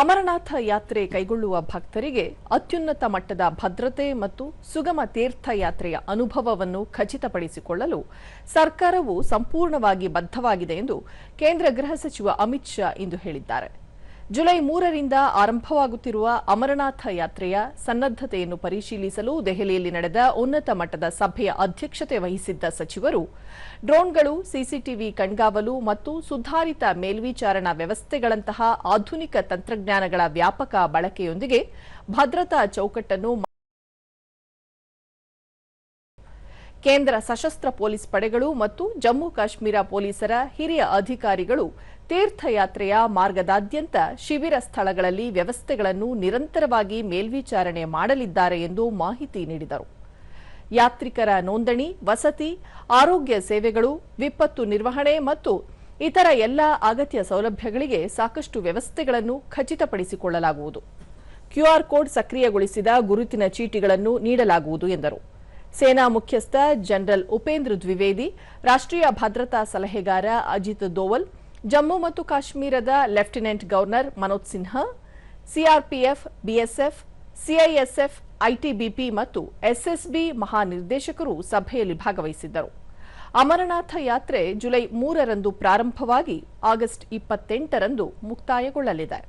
ಅಮರನಾಥ ಯಾತ್ರೆ ಕೈಗೊಳ್ಳುವ ಭಕ್ತರಿಗೆ ಅತ್ಯುನ್ನತ ಮಟ್ಟದ ಭದ್ರತೆ ಮತ್ತು ಸುಗಮ ತೀರ್ಥಯಾತ್ರೆಯ ಅನುಭವವನ್ನು ಖಚಿತಪಡಿಸಿಕೊಳ್ಳಲು ಸರ್ಕಾರವು ಸಂಪೂರ್ಣವಾಗಿ ಬದ್ಧವಾಗಿದೆ ಎಂದು ಕೇಂದ್ರ ಗೃಹ ಸಚಿವ ಅಮಿತ್ ಶಾ ಇಂದು ಹೇಳಿದ್ದಾರೆ. ಜುಲೈ 3ರಿಂದ ಆರಂಭವಾಗುತ್ತಿರುವ ಅಮರನಾಥ ಯಾತ್ರೆಯ ಸನ್ನದ್ಧತೆಯನ್ನು ಪರಿಶೀಲಿಸಲು ದೆಹಲಿಯಲ್ಲಿ ನಡೆದ ಉನ್ನತ ಮಟ್ಟದ ಸಭೆಯ ಅಧ್ಯಕ್ಷತೆ ವಹಿಸಿದ್ದ ಸಚಿವರು ಡ್ರೋನ್ಗಳು, ಸಿಸಿಟಿವಿ ಕಣ್ಗಾವಲು ಮತ್ತು ಸುಧಾರಿತ ಮೇಲ್ವಿಚಾರಣಾ ವ್ಯವಸ್ಥೆಗಳಂತಹ ಆಧುನಿಕ ತಂತ್ರಜ್ಞಾನಗಳ ವ್ಯಾಪಕ ಬಳಕೆಯೊಂದಿಗೆ ಭದ್ರತಾ ಚೌಕಟ್ಟನ್ನು ಕೇಂದ್ರ ಸಶಸ್ತ್ರ ಪೊಲೀಸ್ ಪಡೆಗಳು ಮತ್ತು ಜಮ್ಮು ಕಾಶ್ಮೀರ ಪೊಲೀಸರ ಹಿರಿಯ ಅಧಿಕಾರಿಗಳು ತೀರ್ಥಯಾತ್ರೆಯ ಮಾರ್ಗದಾದ್ಯಂತ ಶಿಬಿರ ಸ್ಥಳಗಳಲ್ಲಿ ವ್ಯವಸ್ಥೆಗಳನ್ನು ನಿರಂತರವಾಗಿ ಮೇಲ್ವಿಚಾರಣೆ ಮಾಡಲಿದ್ದಾರೆ ಎಂದು ಮಾಹಿತಿ ನೀಡಿದರು. ಯಾತ್ರಿಕರ ನೋಂದಣಿ, ವಸತಿ, ಆರೋಗ್ಯ ಸೇವೆಗಳು, ವಿಪತ್ತು ನಿರ್ವಹಣೆ ಮತ್ತು ಇತರ ಎಲ್ಲ ಅಗತ್ಯ ಸೌಲಭ್ಯಗಳಿಗೆ ಸಾಕಷ್ಟು ವ್ಯವಸ್ಥೆಗಳನ್ನು ಖಚಿತಪಡಿಸಿಕೊಳ್ಳಲಾಗುವುದು. ಕ್ಯೂಆರ್ ಕೋಡ್ ಸಕ್ರಿಯಗೊಳಿಸಿದ ಗುರುತಿನ ಚೀಟಿಗಳನ್ನು ನೀಡಲಾಗುವುದು ಎಂದರು. ಸೇನಾ ಮುಖ್ಯಸ್ಥ ಜನರಲ್ ಉಪೇಂದ್ರ ದ್ವಿವೇದಿ, ರಾಷ್ಟ್ರೀಯ ಭದ್ರತಾ ಸಲಹೆಗಾರ ಅಜಿತ್ ದೋವಲ್, ಜಮ್ಮು ಮತ್ತು ಕಾಶ್ಮೀರದ lieutenant governor Manoj Sinha, CRPF, BSF, CISF, ITBP ಮತ್ತು ಎಸ್ಎಸ್ಬಿ ಮಹಾನಿರ್ದೇಶಕರು ಸಭೆಯಲ್ಲಿ ಭಾಗವಹಿಸಿದ್ದರು. ಅಮರನಾಥ ಯಾತ್ರೆ ಜುಲೈ 3ರಂದು ಪ್ರಾರಂಭವಾಗಿ ಆಗಸ್ಟ್ 28ರಂದು ಮುಕ್ತಾಯಗೊಳ್ಳಲಿದೆ.